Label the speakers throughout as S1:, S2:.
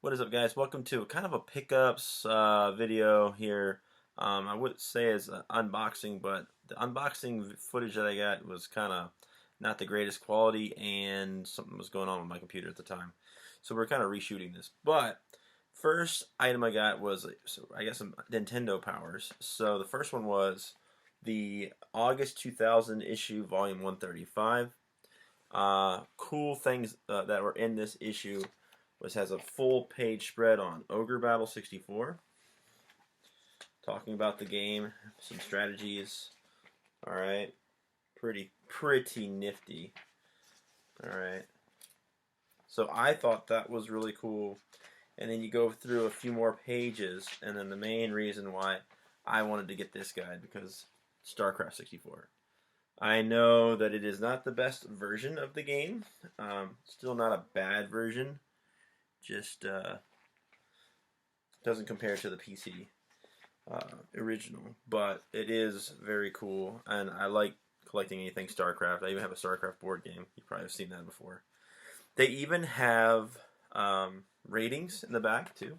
S1: What is up, guys? Welcome to kind of a pickups video here. I wouldn't say it's an unboxing, but the unboxing footage that I got was kind of not the greatest quality, and something was going on with my computer at the time. So we're kind of reshooting this. But first item I got was, I got some Nintendo powers. So the first one was the August 2000 issue, volume 135. Cool things that were in this issue which has a full page spread on Ogre Battle 64, talking about the game, some strategies. Alright, pretty nifty. Alright, so I thought that was really cool. And then you go through a few more pages, and then the main reason why I wanted to get this guide, because StarCraft 64. I know that it is not the best version of the game, still not a bad version, just doesn't compare to the PC original, but it is very cool, and I like collecting anything StarCraft. I even have a StarCraft board game. You probably have seen that before. They even have ratings in the back too,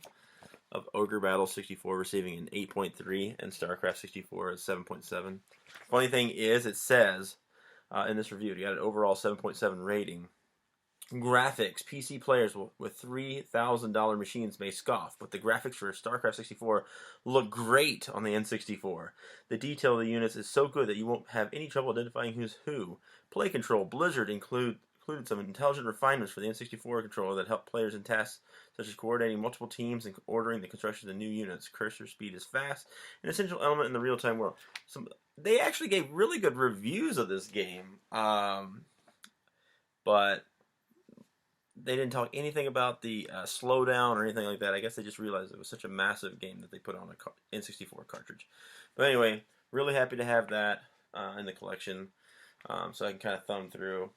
S1: of Ogre Battle 64 receiving an 8.3 and StarCraft 64 is 7.7. Funny thing is, it says in this review, you got an overall 7.7 rating. Graphics. PC players with $3,000 machines may scoff, but the graphics for StarCraft 64 look great on the N64. The detail of the units is so good that you won't have any trouble identifying who's who. Play control. Blizzard included some intelligent refinements for the N64 controller that help players in tasks such as coordinating multiple teams and ordering the construction of new units. Cursor speed is fast, an essential element in the real-time world. They actually gave really good reviews of this game, but they didn't talk anything about the slowdown or anything like that. I guess they just realized it was such a massive game that they put on a N64 cartridge. But anyway, really happy to have that in the collection, so I can kind of thumb through.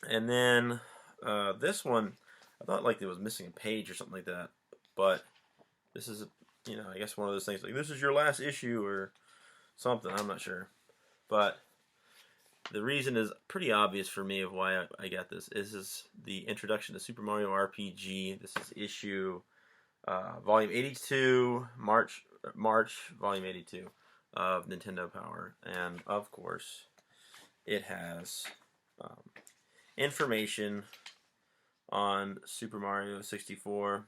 S1: And then this one, I thought like it was missing a page or something like that. But this is, I guess one of those things like this is your last issue or something. I'm not sure, but the reason is pretty obvious for me of why I got this. This is the introduction to Super Mario RPG. This is issue volume 82, March volume 82 of Nintendo Power, and of course it has information on Super Mario 64,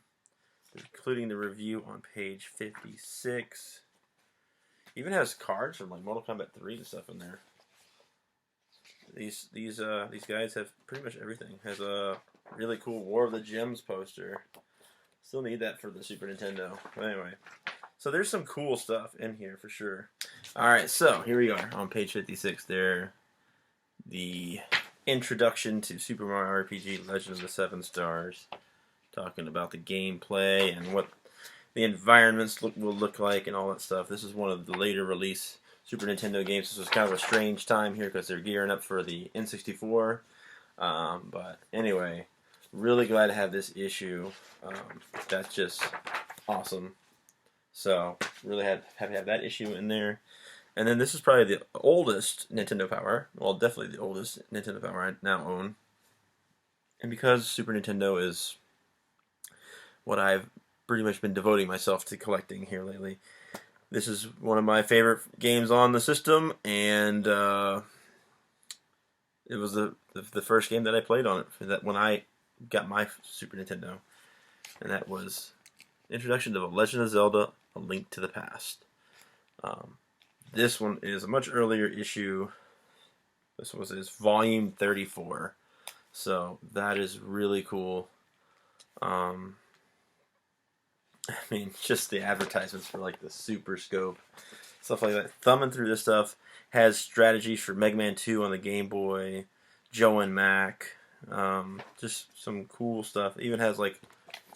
S1: including the review on page 56. Even has cards from like Mortal Kombat 3 and stuff in there. These guys have pretty much everything. Has a really cool War of the Gems poster. Still need that for the Super Nintendo. But anyway, so there's some cool stuff in here for sure. All right, so here we are on page 56. There, the introduction to Super Mario RPG: Legend of the Seven Stars, talking about the gameplay and what the environments will look like and all that stuff. This is one of the later release Super Nintendo games. This was kind of a strange time here because they're gearing up for the N64. But anyway, really glad to have this issue. That's just awesome. So really happy to have that issue in there. And then this is probably the oldest Nintendo Power. Well, definitely the oldest Nintendo Power I now own. And because Super Nintendo is what I've pretty much been devoting myself to collecting here lately, this is one of my favorite games on the system, and it was the first game that I played on it when I got my Super Nintendo, and that was Introduction to The Legend of Zelda: A Link to the Past. This one is a much earlier issue. This was his volume 34, so that is really cool. I mean, just the advertisements for like the Super Scope, stuff like that. Thumbing through this stuff, has strategies for Mega Man 2 on the Game Boy, Joe and Mac, just some cool stuff. Even has like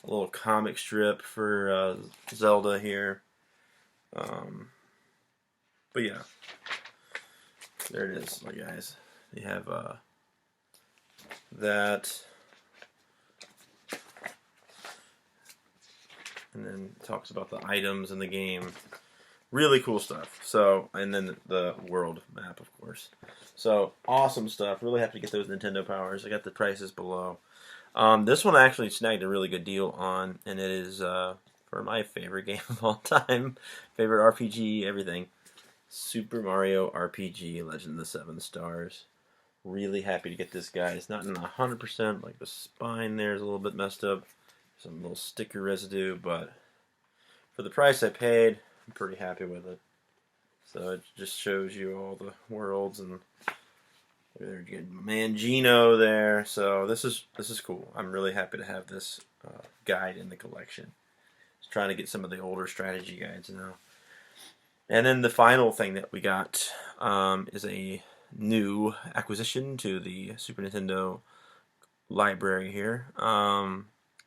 S1: a little comic strip for Zelda here. But yeah, there it is, guys. You have that. And then it talks about the items in the game. Really cool stuff. So, and then the world map, of course. So, awesome stuff. Really happy to get those Nintendo Powers. I got the prices below. This one I actually snagged a really good deal on, and it is for my favorite game of all time, favorite RPG, everything. Super Mario RPG Legend of the Seven Stars. Really happy to get this guy. It's not in 100%, like the spine there is a little bit messed up. Some little sticker residue, but for the price I paid, I'm pretty happy with it. So it just shows you all the worlds, and there you get Mangino there. So this is cool. I'm really happy to have this guide in the collection. Just trying to get some of the older strategy guides now. And then the final thing that we got is a new acquisition to the Super Nintendo library here.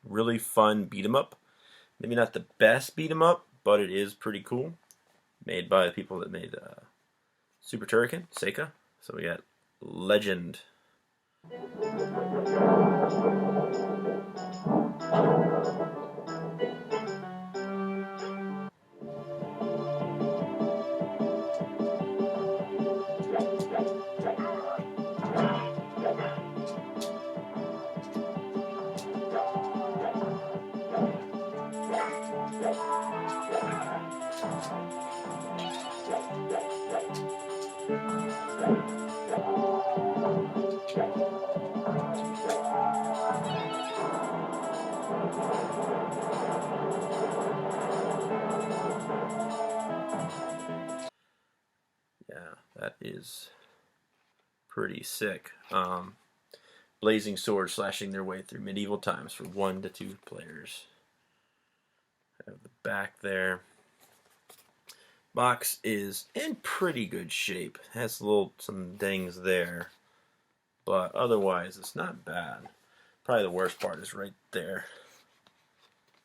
S1: Really fun beat 'em up. Maybe not the best beat 'em up, but it is pretty cool. Made by the people that made Super Turrican, Seika. So we got Legend. Yeah, that is pretty sick. Blazing swords slashing their way through medieval times for 1 to 2 players. Have the back there. Box is in pretty good shape. Has some dings there, but otherwise it's not bad. Probably the worst part is right there.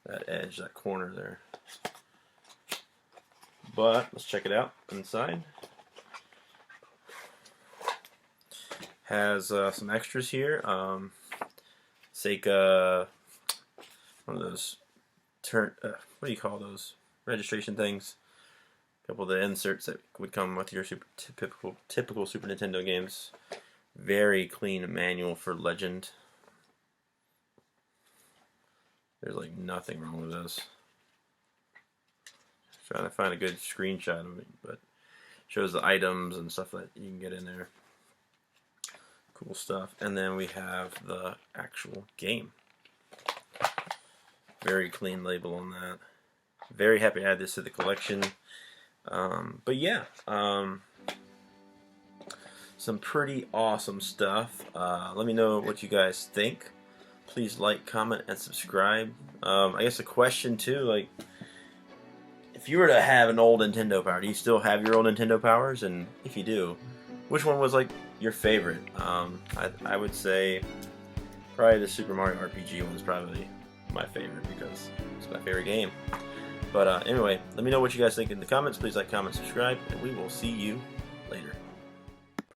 S1: That edge, that corner there. But let's check it out inside. Has some extras here. Seika, one of those what do you call those? Registration things. A couple of the inserts that would come with your typical Super Nintendo games. Very clean manual for Legend. There's like nothing wrong with this. Trying to find a good screenshot of it, but shows the items and stuff that you can get in there. Cool stuff. And then we have the actual game. Very clean label on that. Very happy to add this to the collection. But yeah, some pretty awesome stuff. Let me know what you guys think. Please like, comment, and subscribe. I guess a question too, like, if you were to have an old Nintendo Power, do you still have your old Nintendo Powers? And if you do, which one was like your favorite? I would say probably the Super Mario RPG one is probably my favorite because it's my favorite game. But anyway, let me know what you guys think in the comments. Please like, comment, subscribe, and we will see you later.